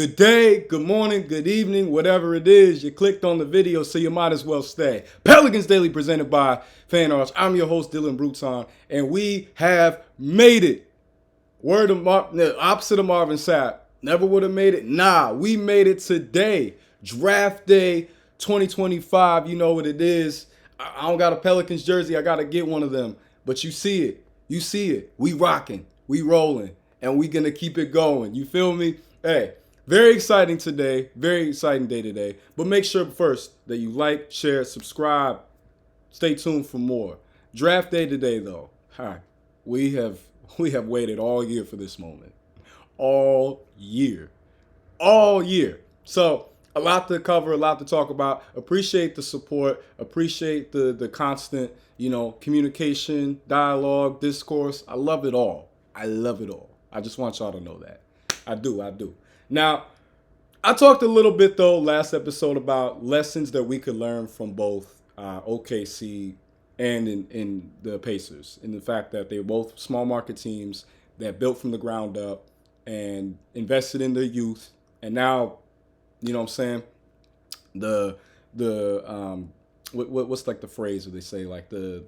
Good day, good morning, good evening, whatever it is. You clicked on the video, so you might as well stay. Pelicans Daily presented by Fan Arts. I'm your host, Dylan Bruton, and we have made it. The opposite of Marvin Sapp. Never would have made it. Nah, we made it today. Draft day 2025. You know what it is. I don't got a Pelicans jersey. I got to get one of them. But you see it. You see it. We rocking. We rolling. And we going to keep it going. You feel me? Hey, very exciting today. Very exciting day today. But make sure first that you like, share, subscribe. Stay tuned for more. Draft day today, though. Hi. We have waited all year for this moment. All year. All year. So a lot to cover, a lot to talk about. Appreciate the support. Appreciate the constant, communication, dialogue, discourse. I love it all. I love it all. I just want y'all to know that. I do. Now, I talked a little bit though last episode about lessons that we could learn from both OKC and in the Pacers, in the fact that they were both small market teams that built from the ground up and invested in their youth, and now, you know what I'm saying, what's like the phrase where they say like the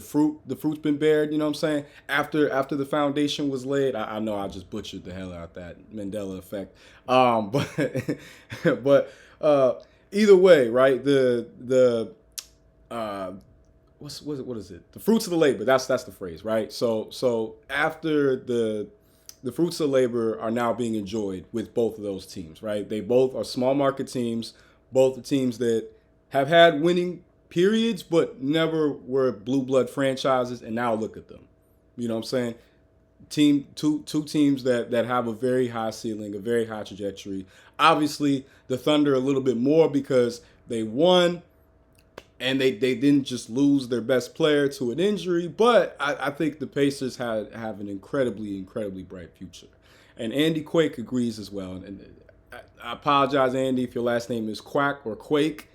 fruit's been bared, you know what I'm saying, after the foundation was laid. I know I just butchered the hell out that Mandela effect, but either way, right, what is it? The fruits of the labor. That's the phrase, right? So after the fruits of labor are now being enjoyed with both of those teams, right? They both are small market teams, both the teams that have had winning periods but never were blue blood franchises, and now look at them. You know what I'm saying? Two teams that have a very high ceiling, a very high trajectory. Obviously, the Thunder a little bit more because they won and they didn't just lose their best player to an injury, but I think the Pacers have an incredibly bright future. And Andy Quake agrees as well. And I apologize, Andy, if your last name is Quack or Quake.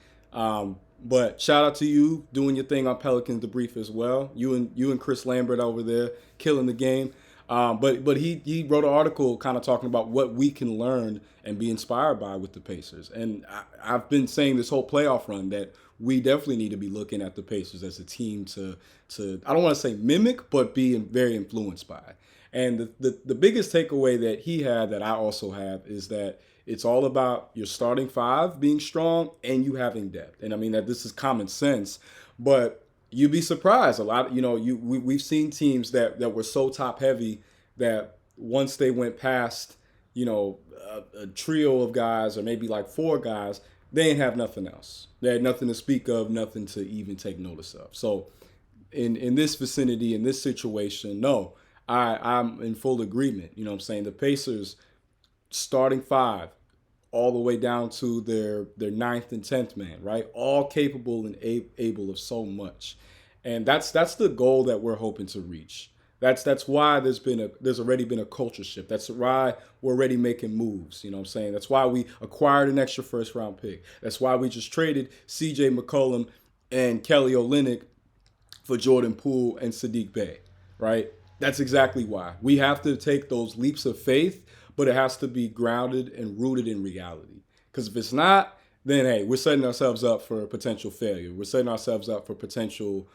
But shout out to you doing your thing on Pelicans Debrief as well. You and Chris Lambert over there killing the game. But he wrote an article kind of talking about what we can learn and be inspired by with the Pacers. And I've been saying this whole playoff run that we definitely need to be looking at the Pacers as a team to I don't want to say mimic, but be very influenced by. And the biggest takeaway that he had that I also have is that it's all about your starting five being strong and you having depth. And I mean that this is common sense, but you'd be surprised. A lot, we've seen teams that were so top heavy that once they went past, a trio of guys or maybe like four guys, they ain't have nothing else. They had nothing to speak of, nothing to even take notice of. So in this vicinity, in this situation, no, I'm in full agreement. You know what I'm saying? The Pacers starting five all the way down to their ninth and 10th man, right? All capable and able of so much. And that's the goal that we're hoping to reach. That's why there's already been a culture shift. That's why we're already making moves. You know what I'm saying? That's why we acquired an extra first round pick. That's why we just traded CJ McCollum and Kelly Olynyk for Jordan Poole and Sadiq Bey, right? That's exactly why. We have to take those leaps of faith, but it has to be grounded and rooted in reality. Because if it's not, then hey, we're setting ourselves up for potential failure. We're setting ourselves up for potential,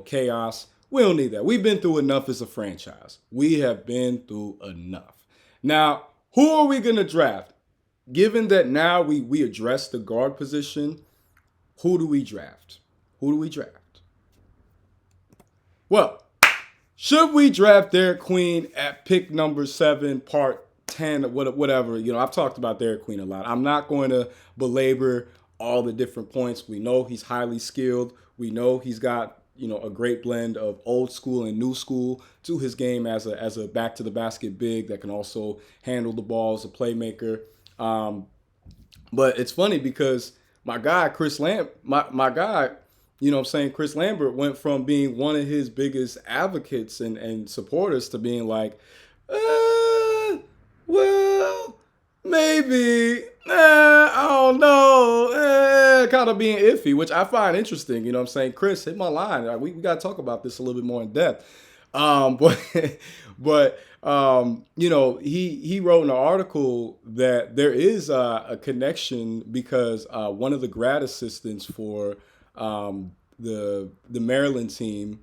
chaos. We don't need that. We've been through enough as a franchise. We have been through enough. Now, who are we going to draft? Given that now we address the guard position, who do we draft? Who do we draft? Well, should we draft Derek Queen at pick number 7, part 10, or whatever? I've talked about Derek Queen a lot. I'm not going to belabor all the different points. We know he's highly skilled. We know he's got a great blend of old school and new school to his game as a back to the basket big that can also handle the ball as a playmaker. But it's funny because my guy Chris Lambert, Chris Lambert went from being one of his biggest advocates and supporters to being like, well, maybe, I don't know, kind of being iffy, which I find interesting. You know what I'm saying? Chris, hit my line. We got to talk about this a little bit more in depth. But he wrote in an article that there is a connection because one of the grad assistants for the Maryland team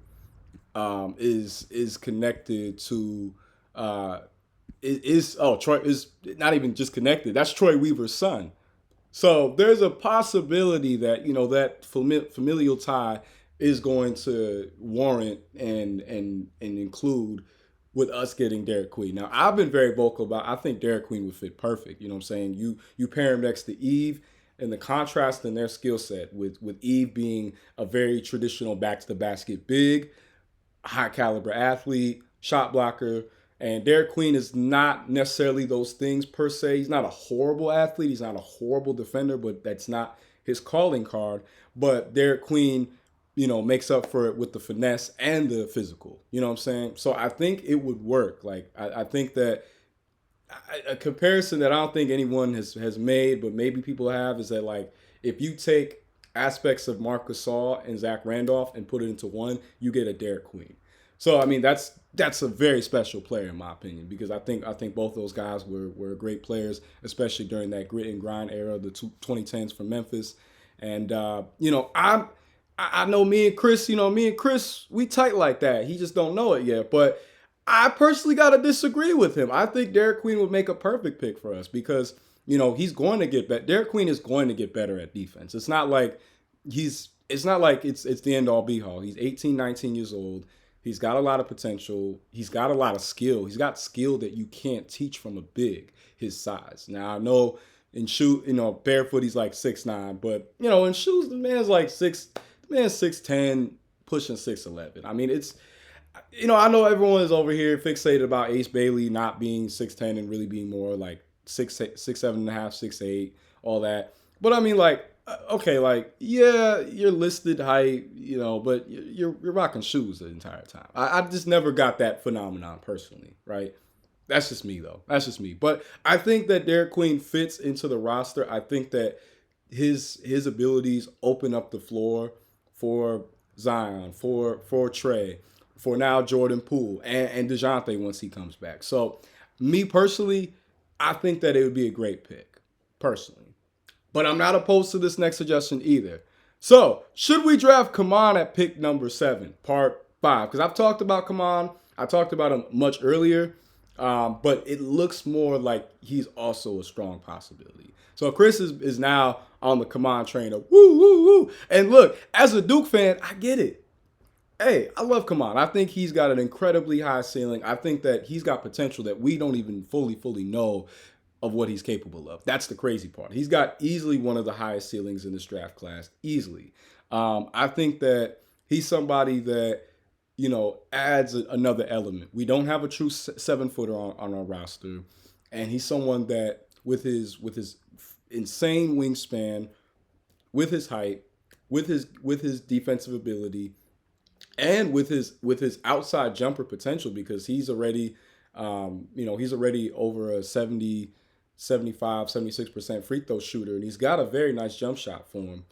is connected to Troy is not even just connected. That's Troy Weaver's son. So there's a possibility that that familial tie is going to warrant and include with us getting Derek Queen. Now I've been very vocal about I think Derek Queen would fit perfect. You know what I'm saying? You pair him next to Eve and the contrast in their skill set with Eve being a very traditional back to the basket big, high caliber athlete, shot blocker. And Derek Queen is not necessarily those things per se. He's not a horrible athlete. He's not a horrible defender, but that's not his calling card. But Derek Queen, makes up for it with the finesse and the physical. You know what I'm saying? So I think it would work. Like I think that a comparison that I don't think anyone has made, but maybe people have, is that like if you take aspects of Marc Gasol and Zach Randolph and put it into one, you get a Derek Queen. So I mean that's a very special player in my opinion because I think both those guys were great players, especially during that grit and grind era, the 2010s from Memphis. And I know me and Chris, we tight like that. He just don't know it yet, but I personally got to disagree with him. I think Derek Queen would make a perfect pick for us because he's going to get better. Derek Queen is going to get better at defense. It's not like it's the end all be all. He's 18, 19 years old. He's got a lot of potential. He's got a lot of skill. He's got skill that you can't teach from a big his size. Now I know in shoot, barefoot he's like 6'9", but in shoes the man's like 6'10", pushing 6'11". I mean it's I know everyone is over here fixated about Ace Bailey not being 6'10" and really being more like 6'7.5", 6'8", all that. But I mean like okay, like yeah, you're listed height, but you're rocking shoes the entire time. I just never got that phenomenon personally, right? That's just me though. That's just me. But I think that Derek Queen fits into the roster. I think that his abilities open up the floor for Zion, for Trey, for now Jordan Poole and DeJounte once he comes back. So me personally, I think that it would be a great pick, personally. But I'm not opposed to this next suggestion either. So, should we draft Kaman at pick number 7, part 5? Because I've talked about Kaman. I talked about him much earlier. But it looks more like he's also a strong possibility. So Chris is now on the Kaman train of woo, woo, woo. And look, as a Duke fan, I get it. Hey, I love Kaman. I think he's got an incredibly high ceiling. I think that he's got potential that we don't even fully know of what he's capable of. That's the crazy part. He's got easily one of the highest ceilings in this draft class, easily. I think that he's somebody that, adds another element. We don't have a true 7-footer on our roster, and he's someone that with his insane wingspan, with his height, with his defensive ability, and with his outside jumper potential, because he's already he's already over a 76% free throw shooter, and he's got a very nice jump shot for him.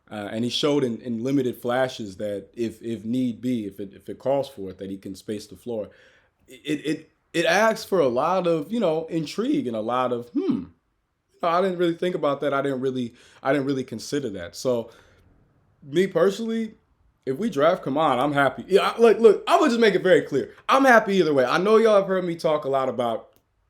And he showed in limited flashes that if need be, if it calls for it, that he can space the floor. It asks for a lot of intrigue and a lot of I didn't really think about that. I didn't really consider that. So me personally, if we draft Kaman, I'm happy. Yeah, look, I'm gonna just make it very clear. I'm happy either way. I know y'all have heard me talk a lot about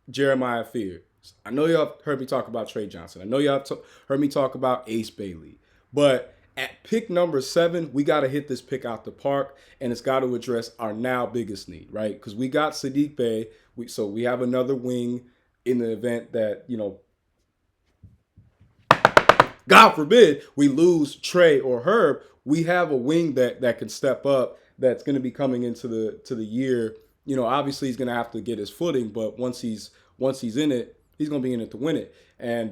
Jeremiah Fear. I know y'all have heard me talk about Trey Johnson. I know y'all have heard me talk about Ace Bailey. But at pick number 7, we got to hit this pick out the park, and it's got to address our now biggest need, right? Because we got Sadiq Bey, so we have another wing in the event that, God forbid, we lose Trey or Herb. We have a wing that can step up, that's going to be coming into the year. Obviously he's going to have to get his footing, but once he's in it, he's going to be in it to win it. And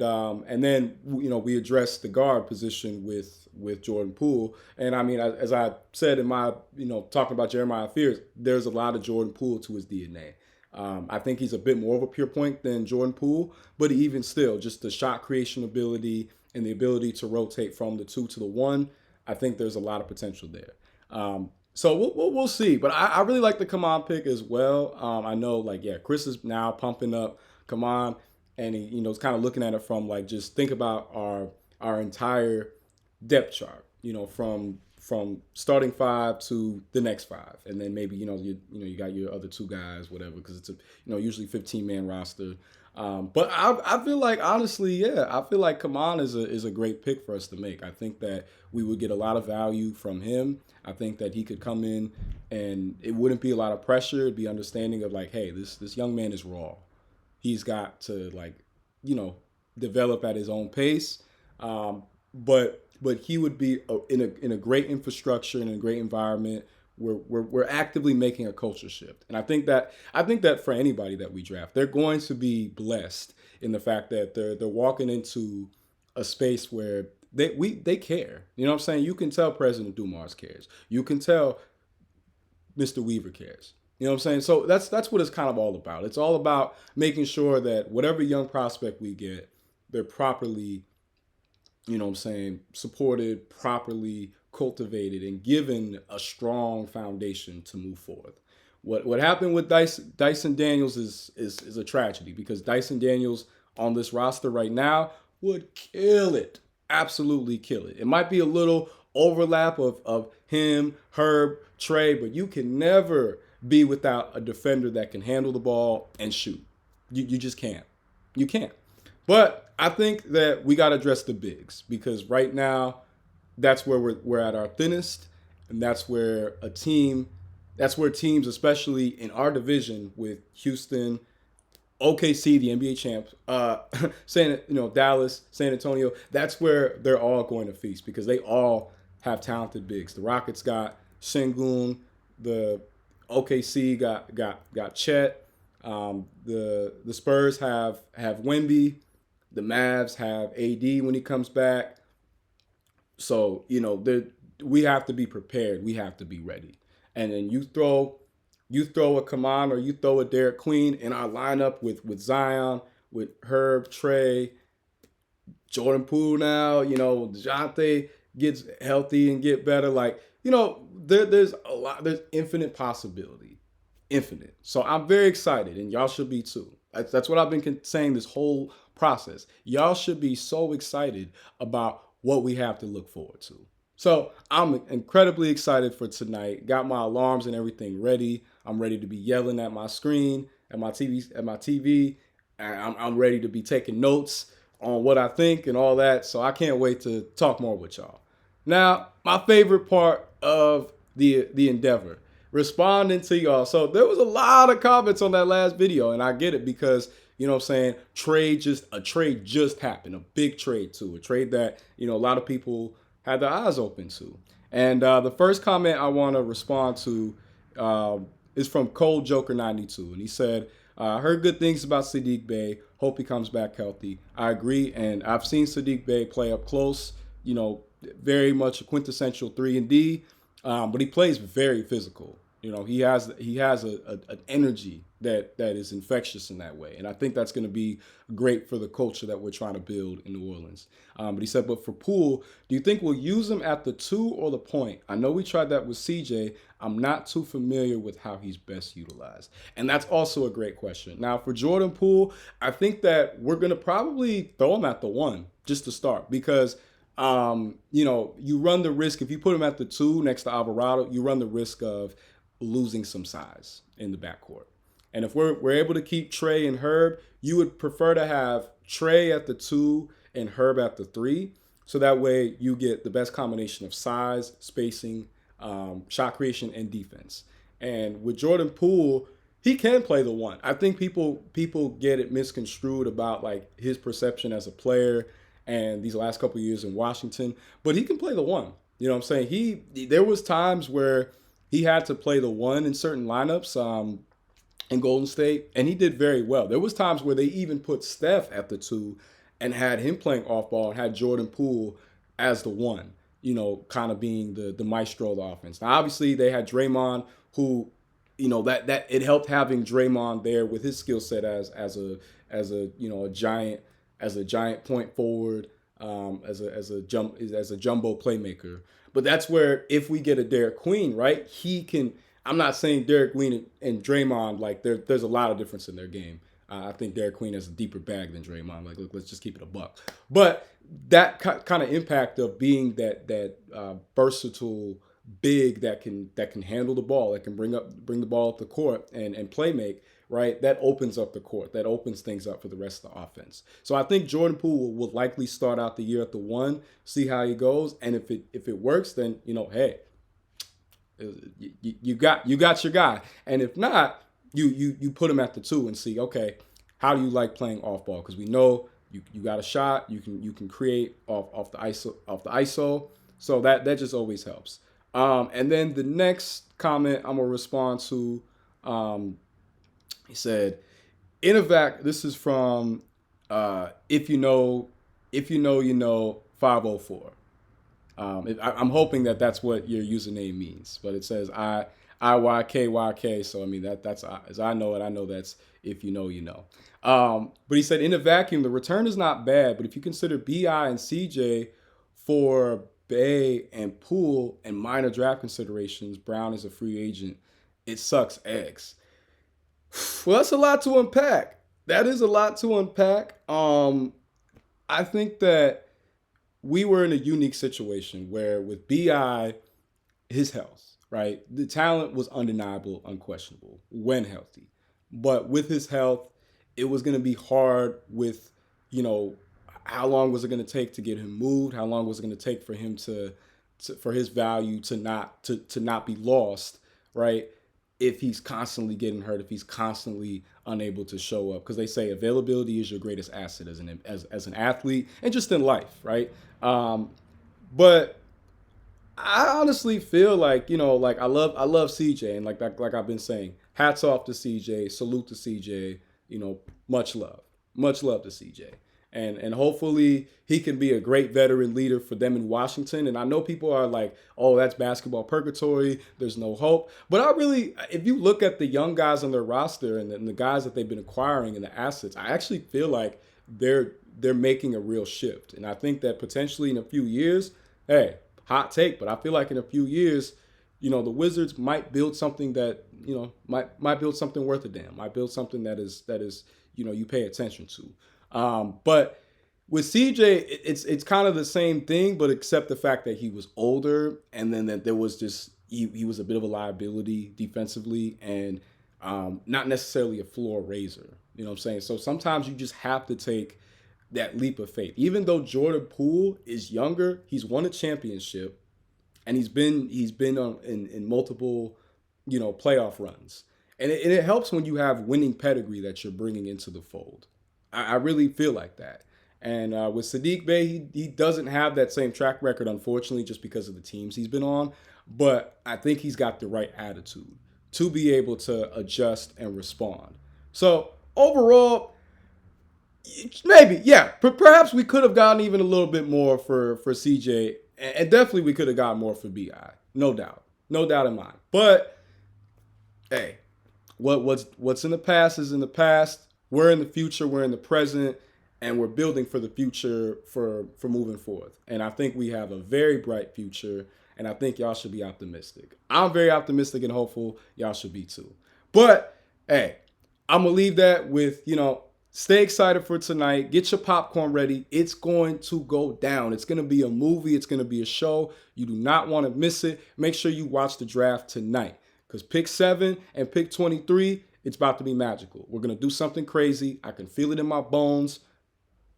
then we address the guard position with Jordan Poole. And I mean, as I said in my talking about Jeremiah Fears, there's a lot of Jordan Poole to his DNA. I think he's a bit more of a pure point than Jordan Poole, but even still, just the shot creation ability and the ability to rotate from the 2 to the 1, I think there's a lot of potential there. So we'll see. But I really like the Kaman pick as well. I know, like, yeah, Chris is now pumping up Kaman, and he, is kind of looking at it from, like, just think about our entire depth chart. From starting five to the next five, and then maybe you got your other two guys, whatever, because it's a usually 15-man roster. But I feel like, honestly, yeah, I feel like Kaman is a great pick for us to make. I think that we would get a lot of value from him. I think that he could come in and it wouldn't be a lot of pressure. It'd be understanding of, like, hey, this young man is raw. He's got to, like, develop at his own pace. But he would be in a great infrastructure, in a great environment. We're actively making a culture shift, and I think that for anybody that we draft, they're going to be blessed in the fact that they're walking into a space where they care. You know what I'm saying? You can tell President Dumars cares. You can tell Mr. Weaver cares. You know what I'm saying? So that's what it's kind of all about. It's all about making sure that whatever young prospect we get, they're properly, supported, properly cultivated, and given a strong foundation to move forward. What happened with Dyson Daniels is a tragedy, because Dyson Daniels on this roster right now would kill it. Absolutely kill it. It might be a little overlap of him, Herb, Trey, but you can never be without a defender that can handle the ball and shoot. You just can't. You can't. But I think that we got to address the bigs, because right now that's where we're at our thinnest, and that's where teams, especially in our division with Houston, OKC, the NBA champs, Dallas, San Antonio, that's where they're all going to feast, because they all have talented bigs. The Rockets got Sengun, the OKC got Chet, the Spurs have Wemby, the Mavs have AD when he comes back. So, we have to be prepared. We have to be ready. And then you throw a Kaman or you throw a Derek Queen in our lineup with Zion, with Herb, Trey, Jordan Poole now, DeJounte gets healthy and get better. Like, there's infinite possibility. Infinite. So I'm very excited, and y'all should be too. That's what I've been saying this whole process. Y'all should be so excited about what we have to look forward to. So I'm incredibly excited for tonight. Got my alarms and everything ready. I'm ready to be yelling at my screen, at my TV, and I'm ready to be taking notes on what I think and all that. So I can't wait to talk more with y'all. Now, my favorite part of the endeavor, responding to y'all. So there was a lot of comments on that last video, and I get it, because a trade just happened, a big trade too, a trade that a lot of people had their eyes open to. And the first comment I want to respond to is from Cold Joker 92, and he said, I heard good things about Saddiq Bey. Hope he comes back healthy. I agree, and I've seen Saddiq Bey play up close. Very much a quintessential 3-and-D, but he plays very physical. He has an energy that is infectious in that way, and I think that's going to be great for the culture that we're trying to build in New Orleans. But he said, but for Poole, do you think we'll use him at the 2 or the point? I know we tried that with CJ. I'm not too familiar with how he's best utilized, and that's also a great question. Now for Jordan Poole, I think that we're going to probably throw him at the 1 just to start, because you run the risk, if you put him at the 2 next to Alvarado, you run the risk of losing some size in the backcourt. And if we're able to keep Trey and Herb, you would prefer to have Trey at the 2 and Herb at the 3. So that way you get the best combination of size, spacing, shot creation, and defense. And with Jordan Poole, he can play the 1. I think people get it misconstrued about, like, his perception as a player and these last couple of years in Washington, but he can play the 1. You know what I'm saying? There was times where he had to play the 1 in certain lineups in Golden State, and he did very well. There was times where they even put Steph at the 2 and had him playing off ball and had Jordan Poole as the 1, kind of being the maestro of the offense. Now, obviously, they had Draymond, who, that it helped having Draymond there with his skill set as a giant point forward. as a jumbo playmaker. But that's where if we get a Derek Queen, right, he can. I'm not saying Derek Queen and Draymond like there's a lot of difference in their game. I think Derek Queen has a deeper bag than Draymond. Like, look, let's just keep it a buck. But that kind of impact of being that versatile big that can handle the ball, that can bring the ball up the court and play make, right? That opens up the court. That opens things up for the rest of the offense. So I think Jordan Poole will likely start out the year at the 1, see how he goes, and if it works, then hey, you got your guy. And if not, you put him at the 2 and see, okay, how do you like playing off ball? Because we know you got a shot, you can create off the ISO. So that just always helps. And then the next comment I'm gonna respond to, he said, in a vac. This is from if you know 504. I'm hoping that's what your username means, but it says IYKYK. So I mean that's as I know it. I know that's if you know you know. But he said in a vacuum the return is not bad, but if you consider BI and CJ for Bay and Poole and minor draft considerations, Brown is a free agent, it sucks eggs. Well, that's a lot to unpack. That is a lot to unpack. I think that we were in a unique situation where with BI, his health, right? The talent was undeniable, unquestionable when healthy. But with his health, it was going to be hard with, how long was it going to take to get him moved? How long was it going to take for him for his value to not be lost, right? If he's constantly getting hurt, if he's constantly unable to show up, because they say availability is your greatest asset as an athlete and just in life, right? But I honestly feel like I love CJ, and like I've been saying, hats off to CJ, salute to CJ, much love to CJ. And hopefully he can be a great veteran leader for them in Washington. And I know people are like, oh, that's basketball purgatory. There's no hope. But if you look at the young guys on their roster and the guys that they've been acquiring and the assets, I actually feel like they're making a real shift. And I think that potentially in a few years, hey, hot take, but I feel like in a few years, the Wizards might build something that, might build something worth a damn. Might build something that is you pay attention to. But with CJ, it's kind of the same thing, but except the fact that he was older, and then that there was just he was a bit of a liability defensively, and not necessarily a floor raiser. You know what I'm saying? So sometimes you just have to take that leap of faith. Even though Jordan Poole is younger, he's won a championship, and he's been in multiple playoff runs, and it helps when you have winning pedigree that you're bringing into the fold. I really feel like that. And with Saddiq Bey, he doesn't have that same track record, unfortunately, just because of the teams he's been on. But I think he's got the right attitude to be able to adjust and respond. So overall, maybe, yeah, perhaps we could have gotten even a little bit more for CJ. And definitely we could have gotten more for BI. No doubt. No doubt in mind. But, hey, what's in the past is in the past. We're in the future, we're in the present, and we're building for the future for moving forth. And I think we have a very bright future, and I think y'all should be optimistic. I'm very optimistic and hopeful. Y'all should be too. But, hey, I'm going to leave that with, stay excited for tonight. Get your popcorn ready. It's going to go down. It's going to be a movie. It's going to be a show. You do not want to miss it. Make sure you watch the draft tonight, because pick 7 and pick 23, it's about to be magical. We're going to do something crazy. I can feel it in my bones.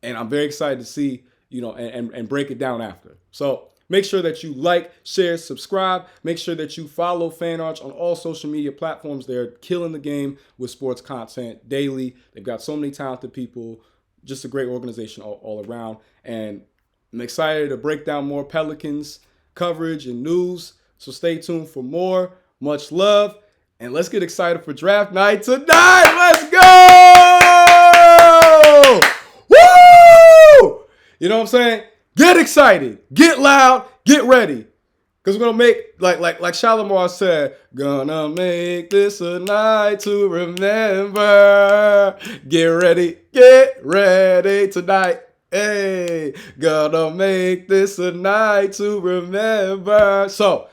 And I'm very excited to see, and break it down after. So make sure that you like, share, subscribe. Make sure that you follow Fan Arch on all social media platforms. They're killing the game with sports content daily. They've got so many talented people. Just a great organization all around. And I'm excited to break down more Pelicans coverage and news. So stay tuned for more. Much love. And let's get excited for draft night tonight. Let's go! Woo! You know what I'm saying? Get excited. Get loud. Get ready. Because we're going to make, like Shalimar said, gonna make this a night to remember. Get ready. Get ready tonight. Hey, gonna make this a night to remember. So,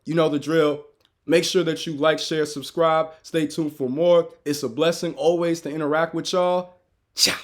you know the drill. Make sure that you like, share, subscribe. Stay tuned for more. It's a blessing always to interact with y'all. Ciao.